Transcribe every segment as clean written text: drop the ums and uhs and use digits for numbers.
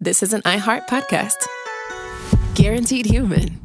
this is an iHeart podcast. Guaranteed human.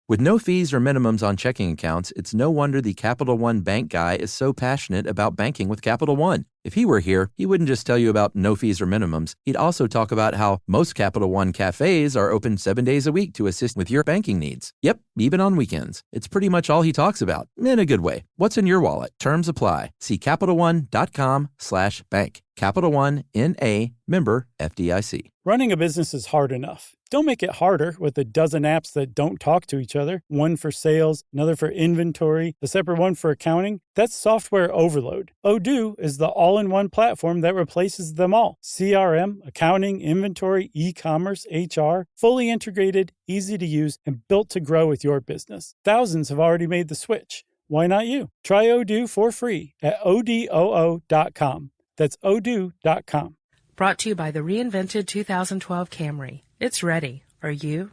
With no fees or minimums on checking accounts, it's no wonder the Capital One bank guy is so passionate about banking with Capital One. If he were here, he wouldn't just tell you about no fees or minimums. He'd also talk about how most Capital One cafes are open 7 days a week to assist with your banking needs. Yep, even on weekends. It's pretty much all he talks about, in a good way. What's in your wallet? Terms apply. See CapitalOne.com/bank. Capital One, N.A., member FDIC. Running a business is hard enough. Don't make it harder with a dozen apps that don't talk to each other. One for sales, another for inventory, a separate one for accounting. That's software overload. Odoo is the all-in-one platform that replaces them all. CRM, accounting, inventory, e-commerce, HR, fully integrated, easy to use, and built to grow with your business. Thousands have already made the switch. Why not you? Try Odoo for free at odoo.com. That's odoo.com. Brought to you by the reinvented 2012 Camry. It's ready. Are you?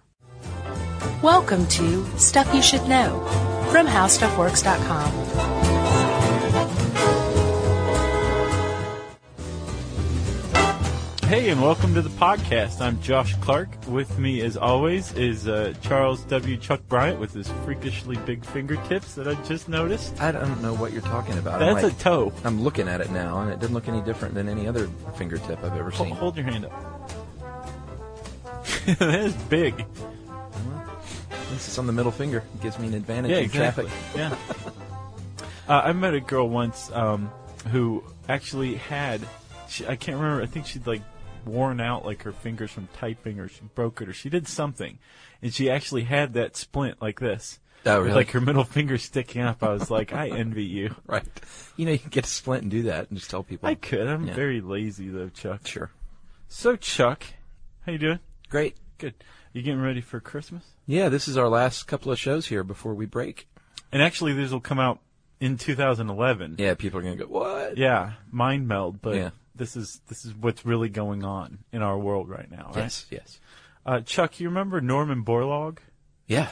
Welcome to Stuff You Should Know from HowStuffWorks.com. Hey, and welcome to the podcast. I'm Josh Clark. With me, as always, is Charles W. Chuck Bryant with his freakishly big fingertips that I just noticed. I don't know what you're talking about. That's a toe. I'm looking at it now, and it doesn't look any different than any other fingertip I've ever seen. Hold your hand up. That is big. This is on the middle finger. It gives me an advantage in exactly. traffic. Yeah. I met a girl once who actually had, I can't remember, I think she'd worn out her fingers from typing, or she broke it, or she did something, and she actually had that splint like this. Oh, really? With her middle finger sticking up. I was like, I envy you. Right. You can get a splint and do that and just tell people. I could. I'm very lazy though, Chuck. Sure. So, Chuck, how you doing? Great. Good. You getting ready for Christmas? Yeah, this is our last couple of shows here before we break. And actually, these will come out in 2011. Yeah, people are going to go, what? Yeah, mind meld, but this is what's really going on in our world right now, right? Yes. Chuck, you remember Norman Borlaug? Yeah.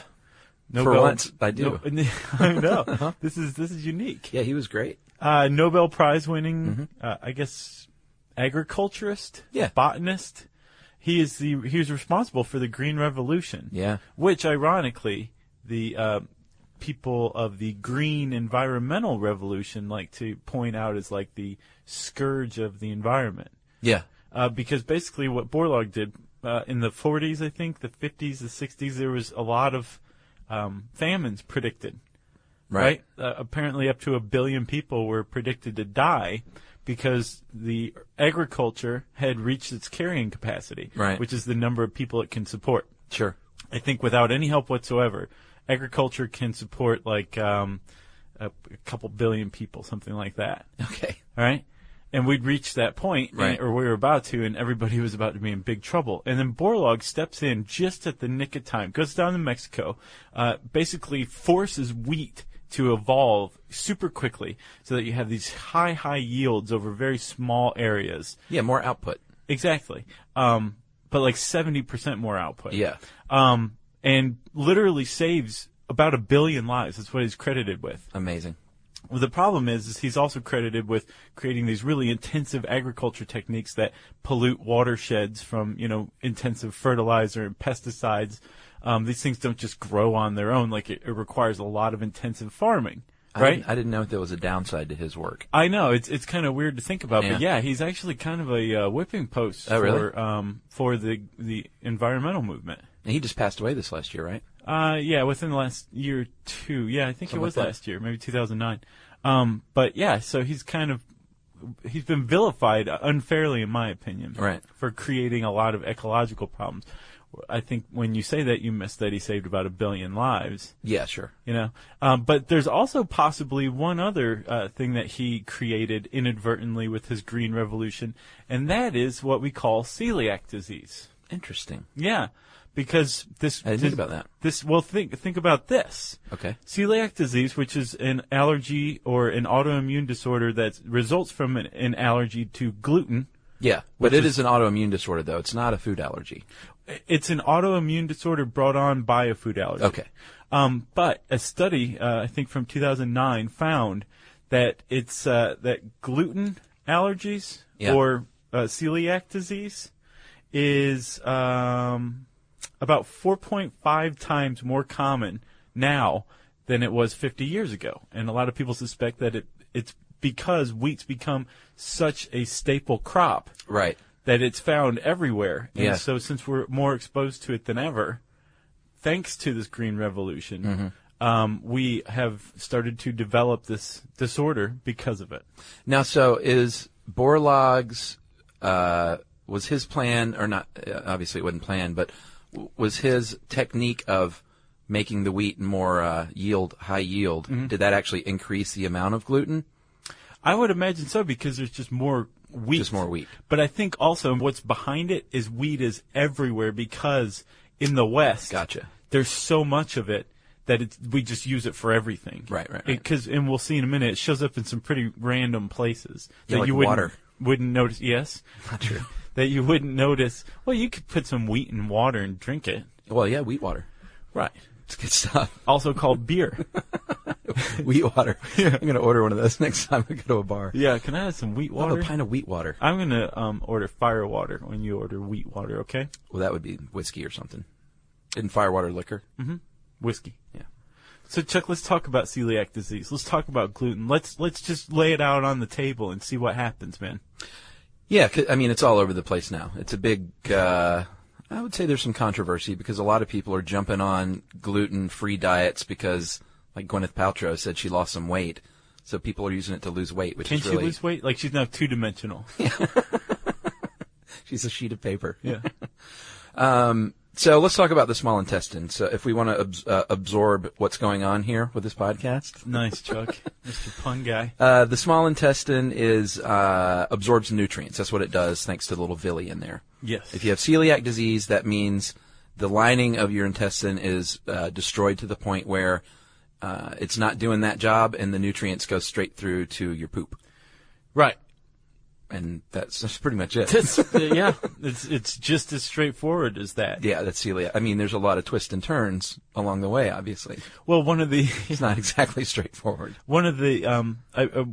Nobel, for once, I do. I know. Uh-huh. This is unique. Yeah, he was great. Nobel Prize winning, I guess, agriculturist, botanist. He was responsible for the Green Revolution. Yeah. Which, ironically, the people of the Green Environmental Revolution like to point out as the scourge of the environment. Yeah. Because basically what Borlaug did in the 40s, I think, the 50s, the 60s, there was a lot of famines predicted. Right? Apparently up to 1 billion people were predicted to die because the agriculture had reached its carrying capacity, which is the number of people it can support. Sure. I think without any help whatsoever, agriculture can support a couple billion people, something like that. Okay. All right? And we'd reached that point, or we were about to, and everybody was about to be in big trouble. And then Borlaug steps in just at the nick of time, goes down to Mexico, basically forces wheat to evolve super quickly so that you have these high yields over very small areas. Yeah, more output. Exactly. But 70% more output. Yeah. And literally saves about 1 billion lives. That's what he's credited with. Amazing. Well, the problem is he's also credited with creating these really intensive agriculture techniques that pollute watersheds from, intensive fertilizer and pesticides. These things don't just grow on their own. It requires a lot of intensive farming, right? I didn't know there was a downside to his work. I know. It's kind of weird to think about. But, he's actually kind of a whipping post for the environmental movement. And he just passed away this last year, right? Within the last year or two. Yeah, I think something it was last year, maybe 2009. So he's he's been vilified unfairly, in my opinion, for creating a lot of ecological problems. I think when you say that, you miss that he saved about 1 billion lives. Yeah, sure. But there's also possibly one other thing that he created inadvertently with his Green Revolution, and that is what we call celiac disease. Interesting. Yeah. Because this, I didn't think about that. Think about this. Okay. Celiac disease, which is an allergy or an autoimmune disorder that results from an allergy to gluten. Yeah, but it is an autoimmune disorder, though. It's not a food allergy. It's an autoimmune disorder brought on by a food allergy. Okay. But a study, I think from 2009, found that it's that gluten allergies or celiac disease is about 4.5 times more common now than it was 50 years ago. And a lot of people suspect that it's because wheat's become such a staple crop. Right. That it's found everywhere. And yeah. so since we're more exposed to it than ever, thanks to this green revolution, we have started to develop this disorder because of it. Now, so is Borlaug's, was his plan, or not, obviously it wasn't planned, but was his technique of making the wheat more high yield, did that actually increase the amount of gluten? I would imagine so, because there's just more wheat. Just more wheat. But I think also what's behind it is wheat is everywhere, because in the West, gotcha, there's so much of it that we just use it for everything. Right. And we'll see in a minute, it shows up in some pretty random places that like you wouldn't notice. Yes. Not true. That you wouldn't notice. Well, you could put some wheat in water and drink it. Well, yeah, wheat water. Right. It's good stuff. Also called beer. Wheat water. Yeah. I'm going to order one of those next time I go to a bar. Yeah, can I have some wheat water? I'll have a pint of wheat water. I'm going to order fire water when you order wheat water, okay? Well, that would be whiskey or something. Isn't fire water liquor? Mm-hmm. Whiskey. Yeah. So, Chuck, let's talk about celiac disease. Let's talk about gluten. Let's just lay it out on the table and see what happens, man. Yeah, I mean, it's all over the place now. It's a big, I would say there's some controversy because a lot of people are jumping on gluten-free diets because, like Gwyneth Paltrow said, she lost some weight. So people are using it to lose weight, which is really... Can she lose weight? Like, she's now two-dimensional. She's a sheet of paper. Yeah. So let's talk about the small intestine. So if we want to absorb what's going on here with this podcast. Nice, Chuck. Mr. Pun Guy. The small intestine absorbs nutrients. That's what it does, thanks to the little villi in there. Yes. If you have celiac disease, that means the lining of your intestine is destroyed to the point where it's not doing that job, and the nutrients go straight through to your poop. Right. And that's pretty much it. Yeah, it's just as straightforward as that. Yeah, that's celiac. I mean, there's a lot of twists and turns along the way, obviously. Well, it's not exactly straightforward. One of the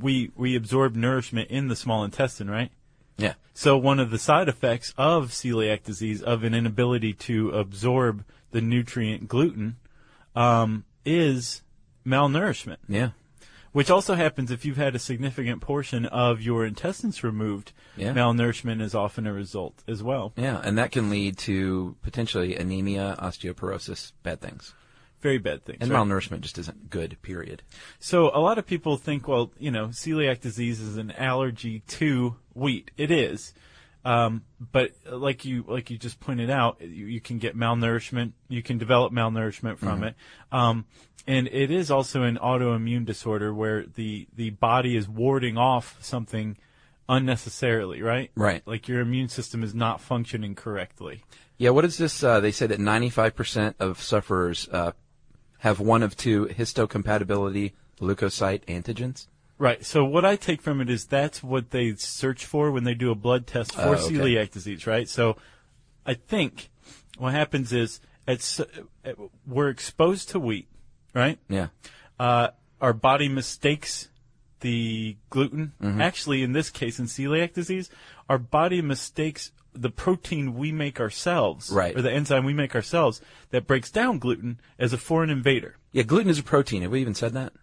we absorb nourishment in the small intestine, right? Yeah. So one of the side effects of celiac disease, of an inability to absorb the nutrient gluten, is malnourishment. Yeah. Which also happens if you've had a significant portion of your intestines removed. Yeah. Malnourishment is often a result as well. Yeah, and that can lead to potentially anemia, osteoporosis, bad things. Very bad things. And right? malnourishment just isn't good, period. So a lot of people think, well, celiac disease is an allergy to wheat. It is. But like you just pointed out, you can get malnourishment. You can develop malnourishment from it. And it is also an autoimmune disorder where the body is warding off something unnecessarily, right? Right. Like your immune system is not functioning correctly. Yeah, what is this? They say that 95% of sufferers have one of two histocompatibility leukocyte antigens. Right. So what I take from it is that's what they search for when they do a blood test for celiac disease, right? So I think what happens is we're exposed to wheat, right? Yeah. Our body mistakes the gluten. Actually, in this case, in celiac disease, our body mistakes the protein we make ourselves, right, or the enzyme we make ourselves that breaks down gluten as a foreign invader. Yeah, gluten is a protein. Have we even said that?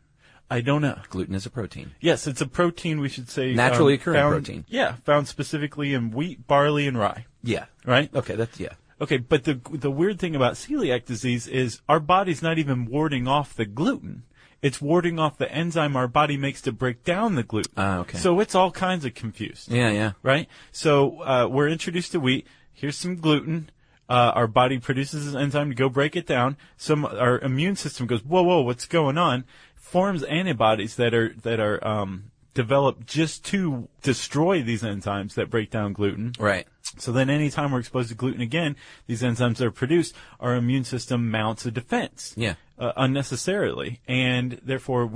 I don't know. Gluten is a protein. Yes, it's a protein, we should say. Naturally occurring protein. Yeah, found specifically in wheat, barley, and rye. Yeah. Right? Okay, yeah. Okay, but the weird thing about celiac disease is our body's not even warding off the gluten. It's warding off the enzyme our body makes to break down the gluten. Okay. So it's all kinds of confused. Yeah. Right? So we're introduced to wheat. Here's some gluten. Our body produces this enzyme to go break it down. Our immune system goes, whoa, what's going on? Forms antibodies that are developed just to destroy these enzymes that break down gluten. Right. So then anytime we're exposed to gluten again, these enzymes are produced, our immune system mounts a defense. Yeah. Unnecessarily. And therefore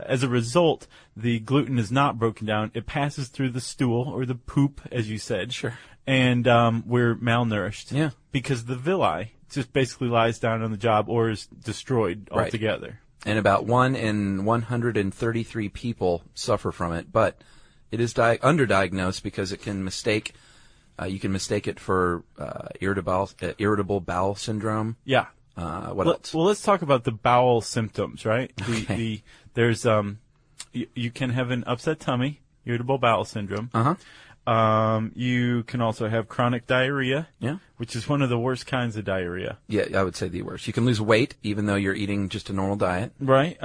as a result, the gluten is not broken down. It passes through the stool or the poop, as you said. Sure. And we're malnourished. Yeah. Because the villi just basically lies down on the job or is destroyed altogether. And about 1 in 133 people suffer from it, but it is underdiagnosed because it can mistake You can mistake it for irritable bowel syndrome. Yeah. What else? Well, let's talk about the bowel symptoms, right? Okay. There's you can have an upset tummy, irritable bowel syndrome. You can also have chronic diarrhea, which is one of the worst kinds of diarrhea. Yeah, I would say the worst. You can lose weight even though you're eating just a normal diet. Right.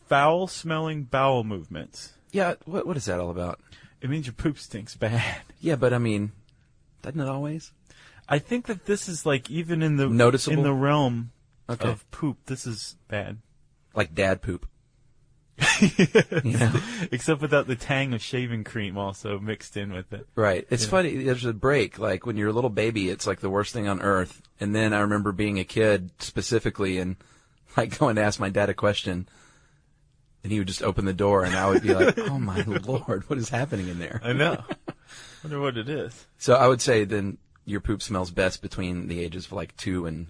Foul-smelling bowel movements. Yeah, what is that all about? It means your poop stinks bad. Yeah, but I mean, doesn't it always? I think that this is like even in the noticeable? In the realm of poop, this is bad. Like dad poop. Except without the tang of shaving cream also mixed in with it. Right. It's funny. There's a break. Like when you're a little baby, it's like the worst thing on earth. And then I remember being a kid specifically and like going to ask my dad a question. And he would just open the door and I would be like, oh my Lord, what is happening in there? I know. Wonder what it is. So I would say then your poop smells best between the ages of like 2 and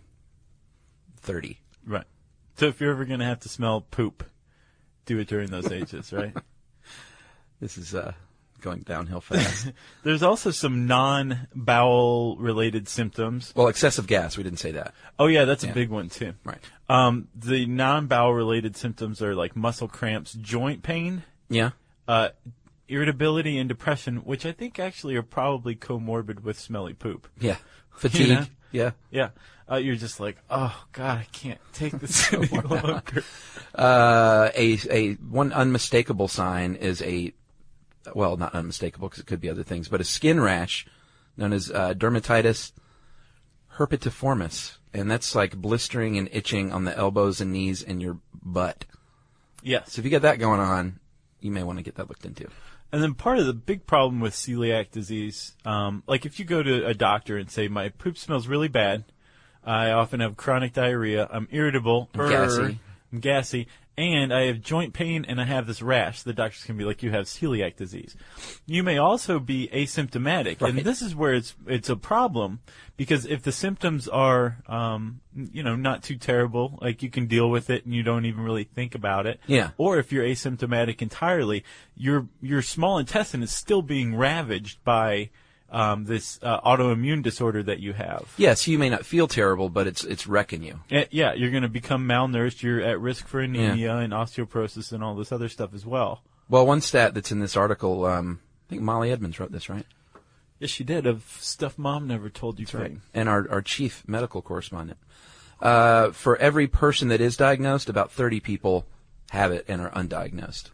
30. Right. So if you're ever going to have to smell poop, do it during those ages, right? This is going downhill fast. There's also some non-bowel related symptoms. Well, excessive gas. We didn't say that. Oh, yeah, that's a big one, too. Right. The non-bowel related symptoms are like muscle cramps, joint pain. Yeah. Irritability and depression, which I think actually are probably comorbid with smelly poop. Yeah. Fatigue. You know? Yeah. Yeah. You're just like, oh, God, I can't take this any longer. One unmistakable sign is well, not unmistakable because it could be other things, but a skin rash known as dermatitis herpetiformis. And that's like blistering and itching on the elbows and knees and your butt. Yes. So if you get that going on, you may want to get that looked into. And then part of the big problem with celiac disease, like if you go to a doctor and say, my poop smells really bad, I often have chronic diarrhea, I'm irritable, I'm gassy, and I have joint pain and I have this rash, the doctor's going to be like, you have celiac disease. You may also be asymptomatic, and this is where it's a problem, because if the symptoms are, not too terrible, like you can deal with it and you don't even really think about it. Yeah. Or if you're asymptomatic entirely, your small intestine is still being ravaged by this autoimmune disorder that you have. Yes, you may not feel terrible, but it's wrecking you. Yeah, you're going to become malnourished. You're at risk for anemia and osteoporosis and all this other stuff as well. Well, one stat that's in this article, I think Molly Edmonds wrote this, right? Yes, she did, of stuff Mom never told you. That's right. And our chief medical correspondent. For every person that is diagnosed, about 30 people have it and are undiagnosed.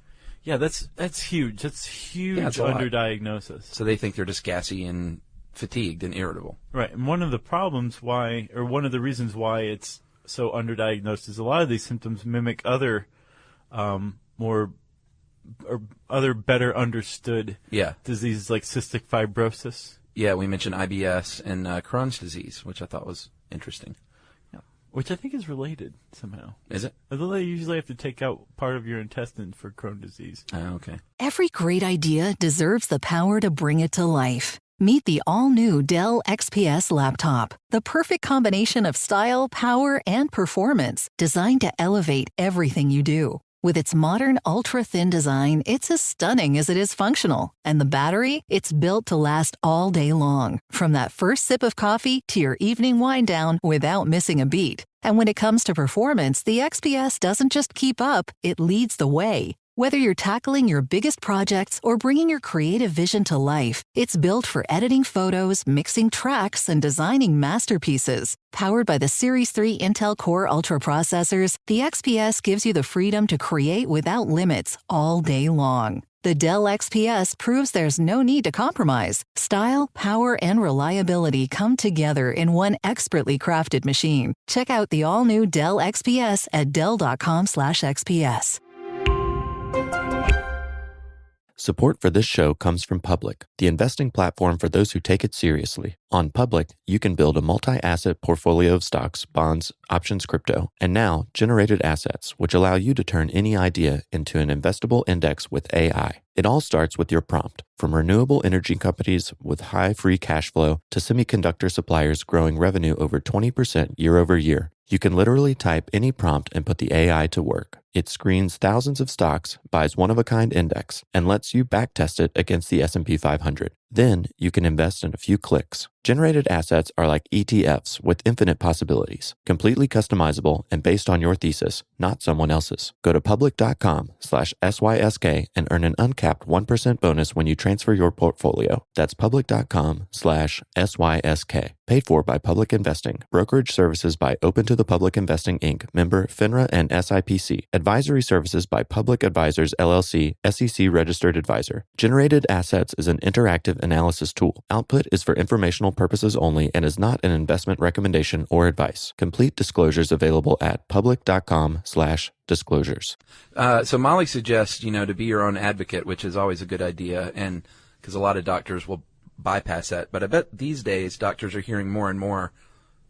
Yeah, that's huge. That's huge underdiagnosis. So they think they're just gassy and fatigued and irritable. Right. And one of the reasons why it's so underdiagnosed is a lot of these symptoms mimic other better understood diseases like cystic fibrosis. Yeah, we mentioned IBS and Crohn's disease, which I thought was interesting. Which I think is related somehow. Is it? Although they usually have to take out part of your intestine for Crohn's disease. Oh, okay. Every great idea deserves the power to bring it to life. Meet the all-new Dell XPS laptop, the perfect combination of style, power, and performance, designed to elevate everything you do. With its modern, ultra-thin design, it's as stunning as it is functional. And the battery? It's built to last all day long. From that first sip of coffee to your evening wind down without missing a beat. And when it comes to performance, the XPS doesn't just keep up, it leads the way. Whether you're tackling your biggest projects or bringing your creative vision to life, it's built for editing photos, mixing tracks, and designing masterpieces. Powered by the Series 3 Intel Core Ultra processors, the XPS gives you the freedom to create without limits all day long. The Dell XPS proves there's no need to compromise. Style, power, and reliability come together in one expertly crafted machine. Check out the all-new Dell XPS at dell.com/XPS. Support for this show comes from Public, the investing platform for those who take it seriously. On Public, you can build a multi-asset portfolio of stocks, bonds, options, crypto, and now generated assets, which allow you to turn any idea into an investable index with AI. It all starts with your prompt, from renewable energy companies with high free cash flow to semiconductor suppliers growing revenue over 20% year over year. You can literally type any prompt and put the AI to work. It screens thousands of stocks, buys one-of-a-kind index, and lets you backtest it against the S&P 500. Then you can invest in a few clicks. Generated assets are like ETFs with infinite possibilities, completely customizable and based on your thesis, not someone else's. Go to public.com/SYSK and earn an uncapped 1% bonus when you transfer your portfolio. That's public.com/SYSK. Paid for by Public Investing. Brokerage services by Open to the Public Investing, Inc., member FINRA and SIPC. Advisory services by Public Advisors, LLC, SEC registered advisor. Generated assets is an interactive analysis tool. Output is for informational purposes only and is not an investment recommendation or advice. Complete disclosures available at public.com/disclosures. So Molly suggests, to be your own advocate, which is always a good idea, and because a lot of doctors will bypass that. But I bet these days doctors are hearing more and more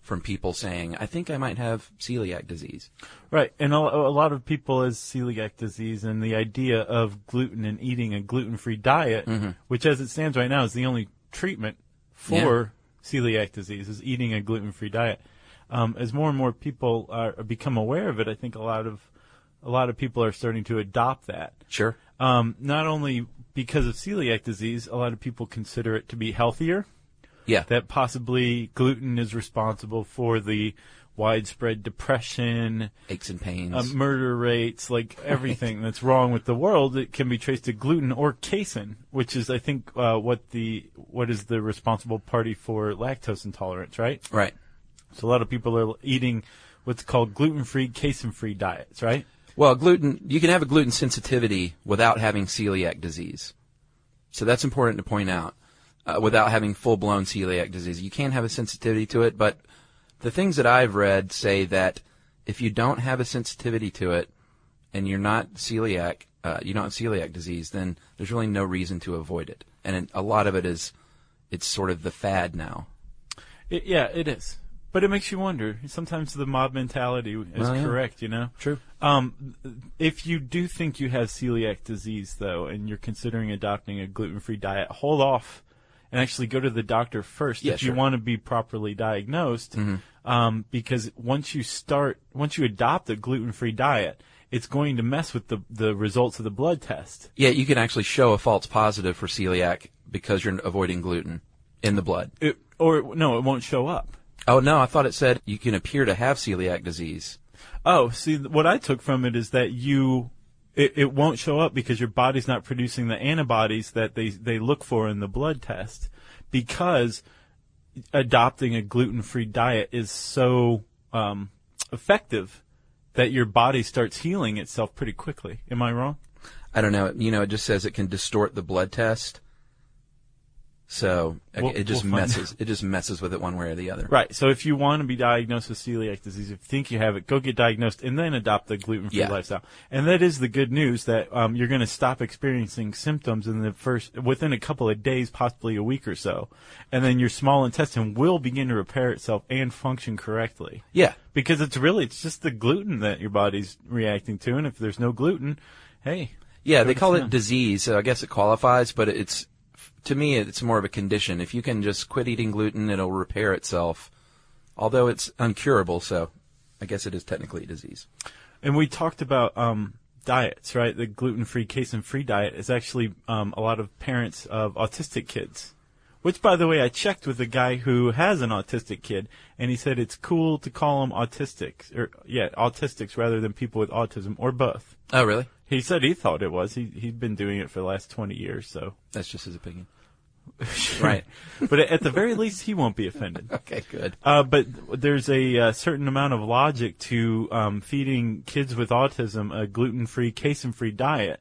from people saying, I think I might have celiac disease. Right. And a lot of people has celiac disease, and the idea of gluten and eating a gluten-free diet, which as it stands right now is the only treatment for celiac disease, is eating a gluten-free diet. As more and more people become aware of it, I think a lot of people are starting to adopt that. Sure. Not only because of celiac disease, a lot of people consider it to be healthier. Yeah. That possibly gluten is responsible for the widespread depression, aches and pains, murder rates, like everything that's wrong with the world. It can be traced to gluten or casein, which is, I think, what is the responsible party for lactose intolerance, right? Right. So a lot of people are eating what's called gluten-free, casein-free diets, right? Well, you can have a gluten sensitivity without having celiac disease. So that's important to point out. Without having full-blown celiac disease, you can have a sensitivity to it, but the things that I've read say that if you don't have a sensitivity to it and you're not celiac, you don't have celiac disease, then there's really no reason to avoid it. And a lot of it is, it's sort of the fad now. It is. But it makes you wonder. Sometimes the mob mentality is correct, True. If you do think you have celiac disease, though, and you're considering adopting a gluten-free diet, hold off and actually go to the doctor first if you want to be properly diagnosed. Because once you adopt a gluten-free diet, it's going to mess with the results of the blood test. Yeah, you can actually show a false positive for celiac because you're avoiding gluten in the blood. It won't show up. Oh, no, I thought it said you can appear to have celiac disease. Oh, see, what I took from it is that it won't show up because your body's not producing the antibodies that they look for in the blood test, because adopting a gluten-free diet is so effective that your body starts healing itself pretty quickly. Am I wrong? I don't know. It just says it can distort the blood test. So it just messes. It just messes with it one way or the other. Right. So if you want to be diagnosed with celiac disease, if you think you have it, go get diagnosed and then adopt the gluten-free lifestyle. And that is the good news, that you're going to stop experiencing symptoms within a couple of days, possibly a week or so, and then your small intestine will begin to repair itself and function correctly. Yeah. Because it's just the gluten that your body's reacting to, and if there's no gluten, hey. Yeah, they call it disease, so I guess it qualifies, but to me, it's more of a condition. If you can just quit eating gluten, it'll repair itself, although it's uncurable, so I guess it is technically a disease. And we talked about diets, right? The gluten-free, casein-free diet is actually a lot of parents of autistic kids, which, by the way, I checked with a guy who has an autistic kid, and he said it's cool to call them autistics rather than people with autism, or both. Oh, really? He said he thought it was. He'd been doing it for the last 20 years, so. That's just his opinion. Sure. Right. But at the very least, he won't be offended. Okay, good. But there's a certain amount of logic to feeding kids with autism a gluten-free, casein-free diet.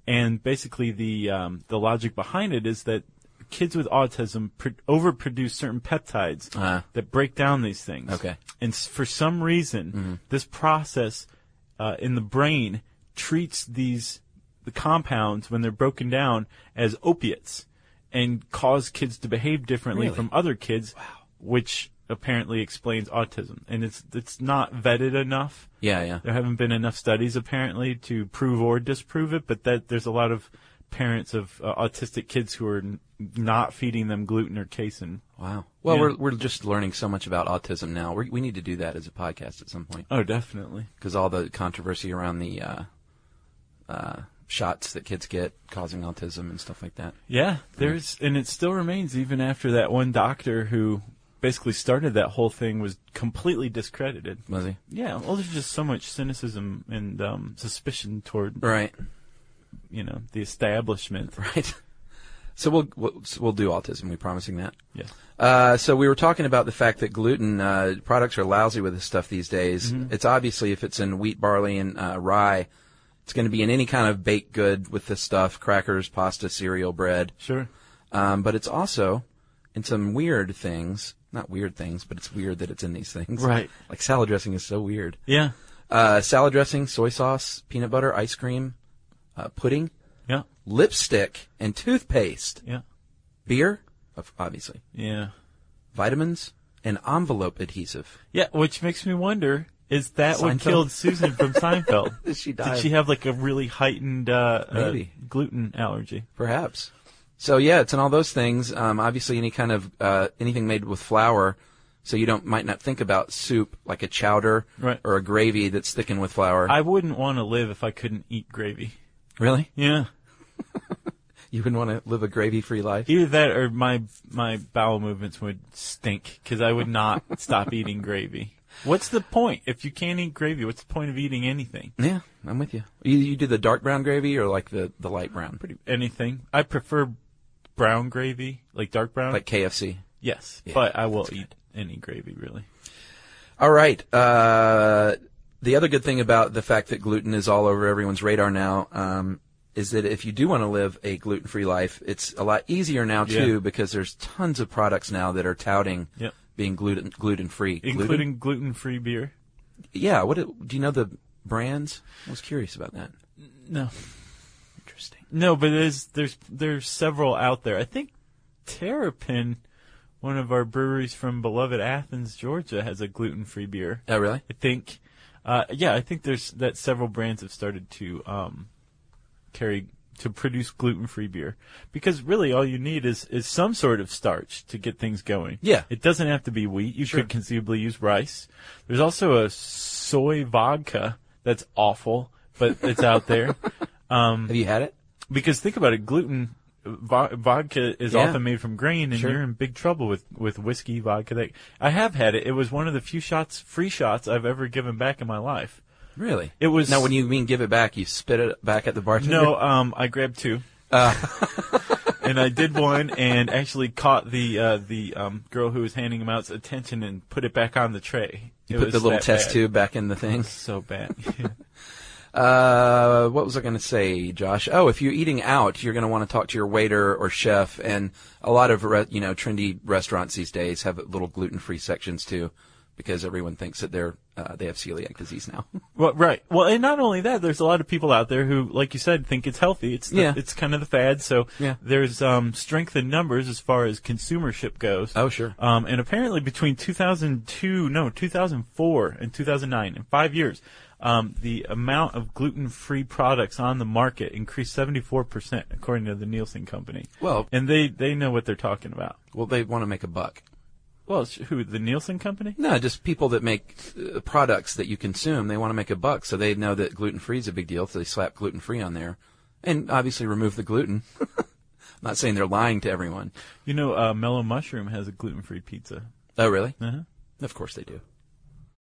And basically the logic behind it is that kids with autism overproduce certain peptides that break down these things. Okay. And for some reason, this process in the brain treats the compounds, when they're broken down, as opiates, and cause kids to behave differently from other kids, which apparently explains autism. And it's not vetted enough. Yeah. There haven't been enough studies, apparently, to prove or disprove it, but there's a lot of parents of autistic kids who are not feeding them gluten or casein. Wow. Well, we're just learning so much about autism now. We need to do that as a podcast at some point. Oh, definitely. Because all the controversy around the shots that kids get causing autism and stuff like that. Yeah, and it still remains even after that one doctor who basically started that whole thing was completely discredited. Was he? Yeah, well, there's just so much cynicism and suspicion toward, right, the establishment. Right. So we'll do autism. We promising that? Yes. So we were talking about the fact that gluten products are lousy with this stuff these days. Mm-hmm. It's obviously, if it's in wheat, barley, and rye, it's going to be in any kind of baked good with this stuff: crackers, pasta, cereal, bread. Sure. But it's also in some weird things. Not weird things, but it's weird that it's in these things. Right. Like salad dressing is so weird. Yeah. Salad dressing, soy sauce, peanut butter, ice cream, pudding. Yeah. Lipstick and toothpaste. Yeah. Beer, obviously. Yeah. Vitamins and envelope adhesive. Yeah, which makes me wonder, is that Seinfeld? what killed Susan from Seinfeld? Did she die? Did she have like a really heightened Maybe. Gluten allergy? Perhaps. So yeah, it's in all those things. Obviously, any kind of anything made with flour. So you might not think about soup like a chowder right. or a gravy that's thickened with flour. I wouldn't want to live if I couldn't eat gravy. Really? Yeah. You wouldn't want to live a gravy-free life? Either that or my bowel movements would stink because I would not stop eating gravy. What's the point? If you can't eat gravy, what's the point of eating anything? Yeah, I'm with you. You do the dark brown gravy or like the light brown? Anything. I prefer brown gravy, like dark brown. Like KFC? Yes, yeah. But I will eat any gravy, really. All right. The other good thing about the fact that gluten is all over everyone's radar now is that if you do want to live a gluten-free life, it's a lot easier now, too, because there's tons of products now that are touting being gluten-free. Including gluten-free beer? Yeah. Do you know the brands? I was curious about that. No. Interesting. No, but there's several out there. I think Terrapin, one of our breweries from beloved Athens, Georgia, has a gluten-free beer. Oh, really? I think. I think that several brands have started to produce gluten-free beer, because really all you need is some sort of starch to get things going. Yeah. It doesn't have to be wheat. You could conceivably use rice. There's also a soy vodka that's awful, but it's out there. Have you had it? Because think about it, gluten vodka is often made from grain, and you're in big trouble with whiskey, vodka. I have had it. It was one of the few free shots I've ever given back in my life. Really? It was. Now, when you mean give it back, you spit it back at the bartender? No, I grabbed two. And I did one and actually caught the girl who was handing them out's attention and put it back on the tray. You put the little test tube back in the thing? So bad. What was I going to say, Josh? Oh, if you're eating out, you're going to want to talk to your waiter or chef, and a lot of trendy restaurants these days have little gluten-free sections too, because everyone thinks that they have celiac disease now. Well, right. Well, and not only that, there's a lot of people out there who, like you said, think it's healthy. It's kind of the fad. So there's strength in numbers as far as consumership goes. Oh, sure. And apparently between 2004 and 2009, in 5 years, the amount of gluten-free products on the market increased 74%, according to the Nielsen company. Well, and they know what they're talking about. Well, they want to make a buck. Well, who, the Nielsen company? No, just people that make products that you consume. They want to make a buck, so they know that gluten-free is a big deal, so they slap gluten-free on there. And obviously remove the gluten. I'm not saying they're lying to everyone. Mellow Mushroom has a gluten-free pizza. Oh, really? Uh-huh. Of course they do.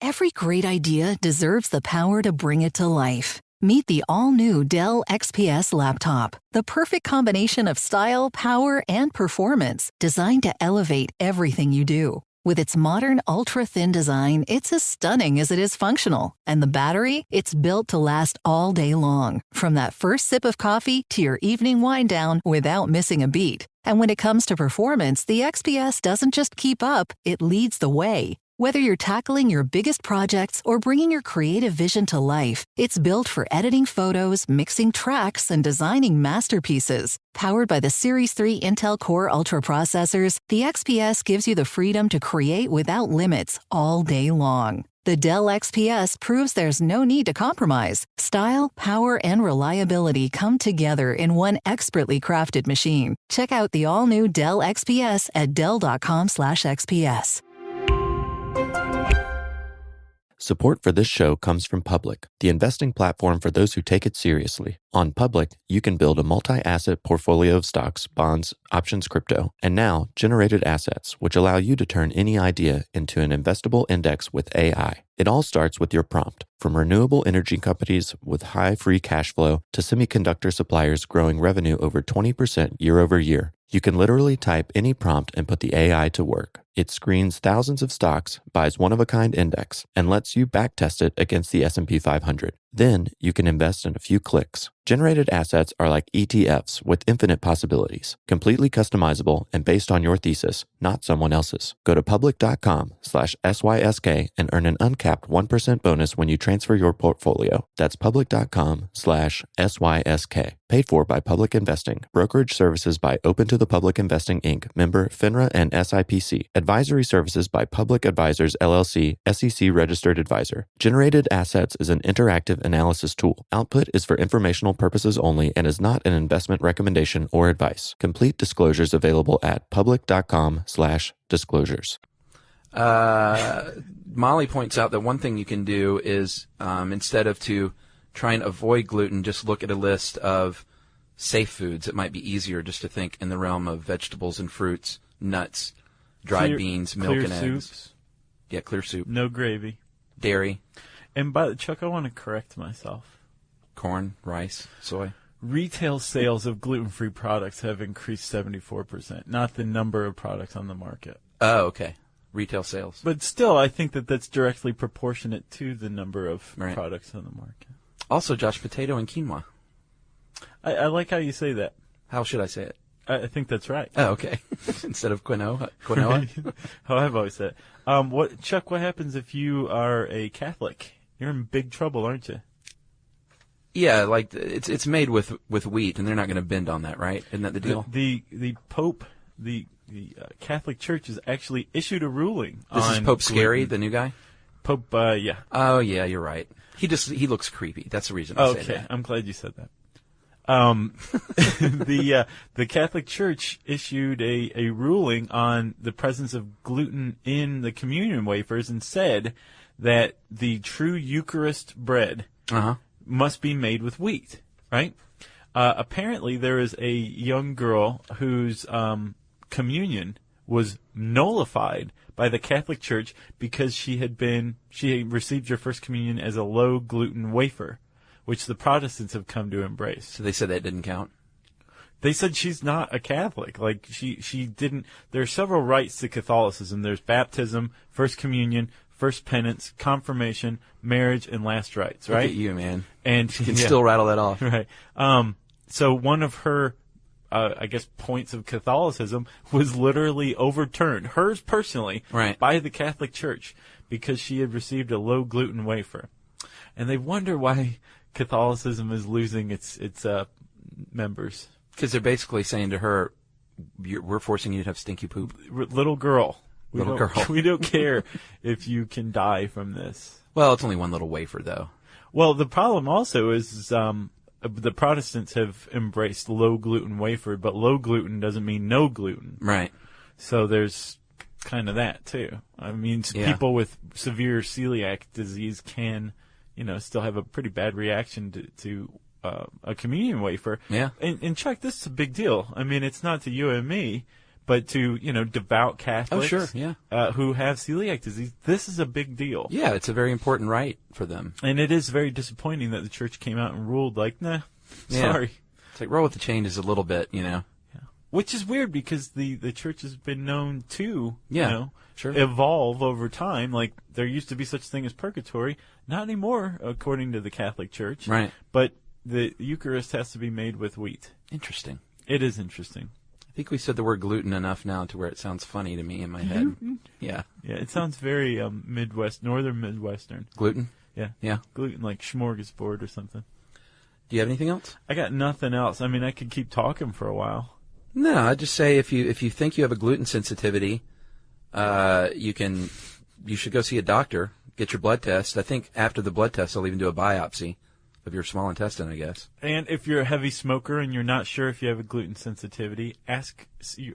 Every great idea deserves the power to bring it to life. Meet the all-new Dell XPS laptop, the perfect combination of style, power, and performance, designed to elevate everything you do. With its modern, ultra-thin design, it's as stunning as it is functional. And the battery? It's built to last all day long, from that first sip of coffee to your evening wind down without missing a beat. And when it comes to performance, the XPS doesn't just keep up, it leads the way. Whether you're tackling your biggest projects or bringing your creative vision to life, it's built for editing photos, mixing tracks, and designing masterpieces. Powered by the Series 3 Intel Core Ultra processors, the XPS gives you the freedom to create without limits all day long. The Dell XPS proves there's no need to compromise. Style, power, and reliability come together in one expertly crafted machine. Check out the all-new Dell XPS at dell.com/XPS. Support for this show comes from Public, the investing platform for those who take it seriously. On Public, you can build a multi-asset portfolio of stocks, bonds, options, crypto, and now generated assets, which allow you to turn any idea into an investable index with AI. It all starts with your prompt, from renewable energy companies with high free cash flow to semiconductor suppliers growing revenue over 20% year over year. You can literally type any prompt and put the AI to work. It screens thousands of stocks, buys one-of-a-kind index, and lets you backtest it against the S&P 500. Then you can invest in a few clicks. Generated assets are like ETFs with infinite possibilities, completely customizable and based on your thesis, not someone else's. Go to public.com/SYSK and earn an uncapped 1% bonus when you transfer your portfolio. That's public.com/SYSK. Paid for by Public Investing. Brokerage services by Open to the Public Investing, Inc., member FINRA and SIPC. Advisory services by Public Advisors, LLC, SEC registered advisor. Generated Assets is an interactive analysis tool. Output is for informational purposes only and is not an investment recommendation or advice. Complete disclosures available at public.com/disclosures. Molly points out that one thing you can do is instead of to try and avoid gluten, just look at a list of safe foods. It might be easier just to think in the realm of vegetables and fruits, nuts, dried beans, milk and eggs. Soups. Yeah, clear soup. No gravy. Dairy. And by Chuck, I want to correct myself. Corn, rice, soy. Retail sales of gluten-free products have increased 74%, not the number of products on the market. Oh, okay. Retail sales. But still, I think that that's directly proportionate to the number of products on the market. Also, Josh, potato and quinoa. I like how you say that. How should I say it? I think that's right. Oh, okay. Instead of quinoa. How I've always said it. Chuck, what happens if you are a Catholic? You're in big trouble, aren't you? Yeah, like it's made with wheat, and they're not going to bend on that, right? Isn't that the deal? The Pope, the Catholic Church has actually issued a ruling. This is Pope Scary, the new guy? Pope, yeah. Oh, yeah, you're right. He looks creepy. That's the reason I say that. Okay, I'm glad you said that. The Catholic Church issued a ruling on the presence of gluten in the communion wafers and said that the true Eucharist bread must be made with wheat, right? Apparently, there is a young girl whose communion was nullified by the Catholic Church because she had received her first communion as a low gluten wafer, which the Protestants have come to embrace. So they said that didn't count? They said she's not a Catholic. Like, she didn't. There are several rites to Catholicism. There's baptism, first communion, first penance, confirmation, marriage, and last rites, right? Look at you, man. And you can still rattle that off. Right. So one of her, I guess, points of Catholicism was literally overturned, hers personally, by the Catholic Church because she had received a low gluten wafer. And they wonder why Catholicism is losing its members. Because they're basically saying to her, we're forcing you to have stinky poop. Little girl. We don't care if you can die from this. Well, it's only one little wafer, though. Well, the problem also is the Protestants have embraced low gluten wafer, but low gluten doesn't mean no gluten. Right. So there's kind of that, too. I mean, people with severe celiac disease can, still have a pretty bad reaction to a communion wafer. Yeah. And Chuck, this is a big deal. I mean, it's not to you and me, but to, devout Catholics who have celiac disease. This is a big deal. Yeah, it's a very important right for them. And it is very disappointing that the church came out and ruled like, nah, sorry. It's like roll with the changes a little bit, Yeah. Which is weird because the church has been known to, sure. evolve over time. Like, there used to be such a thing as purgatory. Not anymore, according to the Catholic Church. Right. But the Eucharist has to be made with wheat. Interesting. It is interesting. I think we said the word gluten enough now to where it sounds funny to me in my head. Yeah. Yeah, it sounds very northern Midwestern. Gluten? Yeah. Yeah. Gluten, like smorgasbord or something. Do you have anything else? I got nothing else. I mean, I could keep talking for a while. No, I'd just say if you think you have a gluten sensitivity, you should go see a doctor, get your blood test. I think after the blood test, they'll even do a biopsy of your small intestine, I guess. And if you're a heavy smoker and you're not sure if you have a gluten sensitivity, ask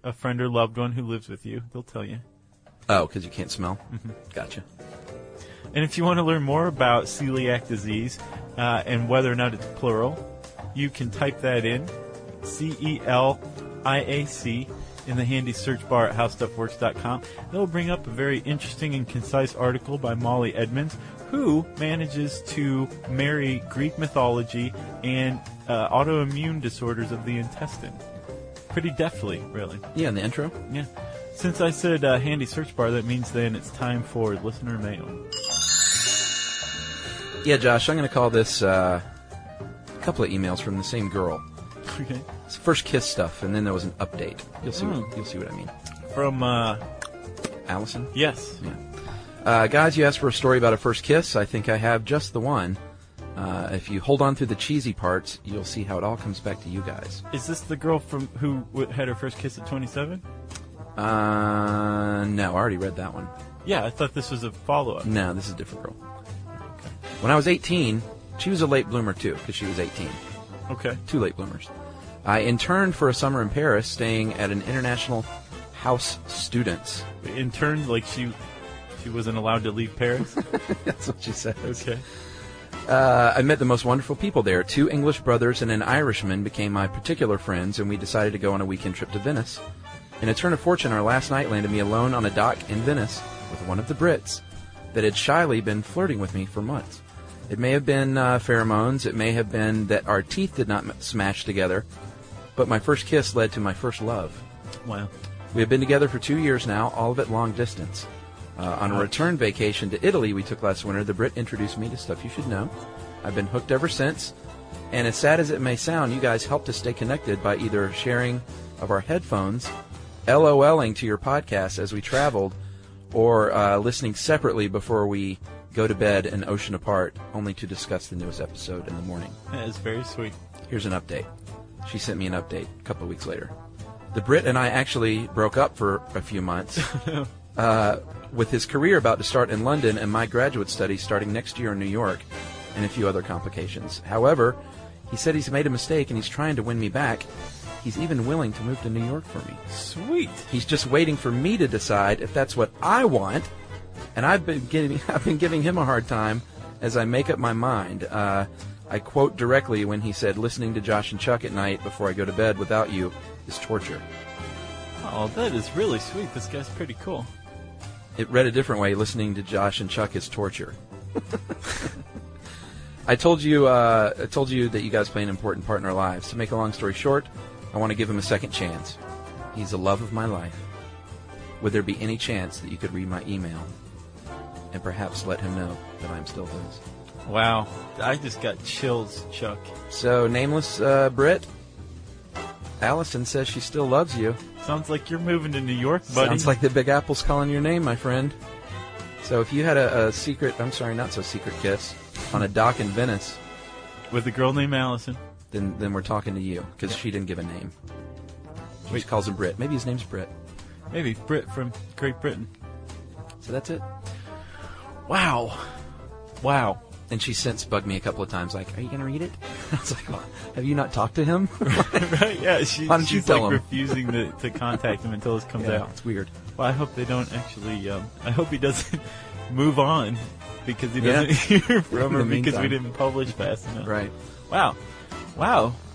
a friend or loved one who lives with you. They'll tell you. Oh, because you can't smell? Mm-hmm. Gotcha. And if you want to learn more about celiac disease and whether or not it's plural, you can type that in, CELIAC, in the handy search bar at howstuffworks.com. It'll bring up a very interesting and concise article by Molly Edmonds, who manages to marry Greek mythology and autoimmune disorders of the intestine. Pretty deftly, really. Yeah, in the intro? Yeah. Since I said handy search bar, that means then it's time for listener mail. Yeah, Josh, I'm going to call this a couple of emails from the same girl. Okay. It's first kiss stuff, and then there was an update. You'll see what I mean. From Allison? Yes. Yeah. Guys, you asked for a story about a first kiss. I think I have just the one. If you hold on through the cheesy parts, you'll see how it all comes back to you guys. Is this the girl from who had her first kiss at 27? No, I already read that one. Yeah, I thought this was a follow-up. No, this is a different girl. Okay. When I was 18, she was a late bloomer too, because she was 18. Okay. 2 late bloomers. I interned for a summer in Paris, staying at an international house students. Interned like she wasn't allowed to leave Paris? That's what she said. Okay. I met the most wonderful people there. 2 English brothers and an Irishman became my particular friends, and we decided to go on a weekend trip to Venice. In a turn of fortune, our last night landed me alone on a dock in Venice with one of the Brits that had shyly been flirting with me for months. It may have been pheromones. It may have been that our teeth did not smash together. But my first kiss led to my first love. Wow. We have been together for 2 years now, all of it long distance. On a return vacation to Italy we took last winter, the Brit introduced me to Stuff You Should Know. I've been hooked ever since. And as sad as it may sound, you guys helped us stay connected by either sharing of our headphones, LOLing to your podcast as we traveled, or listening separately before we go to bed an ocean apart, only to discuss the newest episode in the morning. That is very sweet. Here's an update. She sent me an update a couple of weeks later. The Brit and I actually broke up for a few months, with his career about to start in London and my graduate studies starting next year in New York, and a few other complications. However, he said he's made a mistake and he's trying to win me back. He's even willing to move to New York for me. Sweet. He's just waiting for me to decide if that's what I want, and I've been giving him a hard time as I make up my mind. I quote directly when he said, "Listening to Josh and Chuck at night before I go to bed without you is torture." Oh, that is really sweet. This guy's pretty cool. It read a different way. Listening to Josh and Chuck is torture. I told you that you guys play an important part in our lives. To make a long story short, I want to give him a second chance. He's the love of my life. Would there be any chance that you could read my email and perhaps let him know that I'm still his? Wow. I just got chills, Chuck. So, nameless Brit, Allison says she still loves you. Sounds like you're moving to New York, buddy. Sounds like the Big Apple's calling your name, my friend. So if you had a secret, I'm sorry, not so secret kiss on a dock in Venice with a girl named Allison, then we're talking to you, because she didn't give a name. She just calls him Brit. Maybe his name's Brit. Maybe Brit from Great Britain. So that's it. Wow. And she's since bugged me a couple of times, like, "Are you going to read it?" I was like, well, "Have you not talked to him?" Right? Yeah. Why don't you tell him? Refusing to contact him until this comes out. It's weird. Well, I hope they don't actually. I hope he doesn't move on because he doesn't hear from her because we didn't publish fast enough. Right. Wow.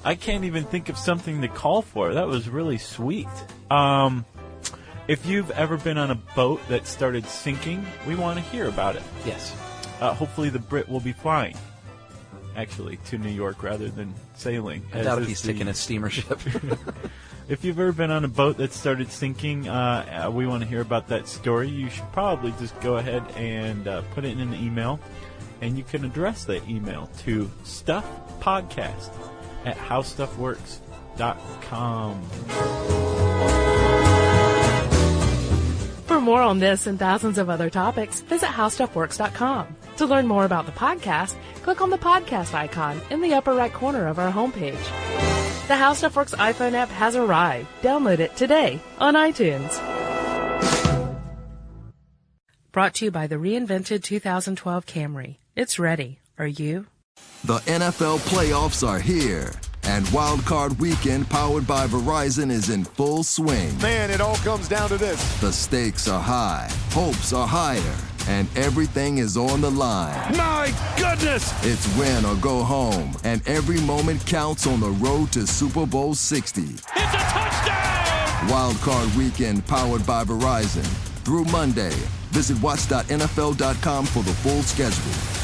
I can't even think of something to call for. That was really sweet. If you've ever been on a boat that started sinking, we want to hear about it. Yes. Hopefully the Brit will be flying, actually, to New York rather than sailing. I doubt if he's taking a steamer ship. If you've ever been on a boat that started sinking, we want to hear about that story. You should probably just go ahead and put it in an email, and you can address that email to stuffpodcast@howstuffworks.com. For more on this and thousands of other topics, visit howstuffworks.com. To learn more about the podcast, click on the podcast icon in the upper right corner of our homepage. The How Stuff Works iPhone app has arrived. Download it today on iTunes. Brought to you by the reinvented 2012 Camry. It's ready. Are you? The NFL playoffs are here, and Wild Card Weekend, powered by Verizon, is in full swing. Man, it all comes down to this. The stakes are high, hopes are higher, and everything is on the line. My goodness! It's win or go home, and every moment counts on the road to Super Bowl 60. It's a touchdown! Wild Card Weekend powered by Verizon. Through Monday, visit watch.nfl.com for the full schedule.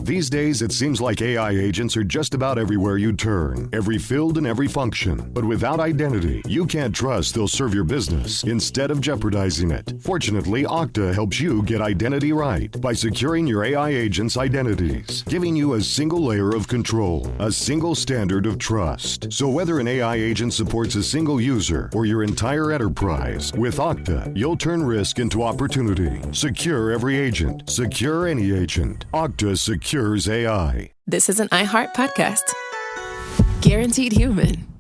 These days, it seems like AI agents are just about everywhere you turn, every field and every function. But without identity, you can't trust they'll serve your business instead of jeopardizing it. Fortunately, Okta helps you get identity right by securing your AI agents' identities, giving you a single layer of control, a single standard of trust. So whether an AI agent supports a single user or your entire enterprise, with Okta, you'll turn risk into opportunity. Secure every agent. Secure any agent. Okta secures AI. This is an iHeart podcast. Guaranteed human.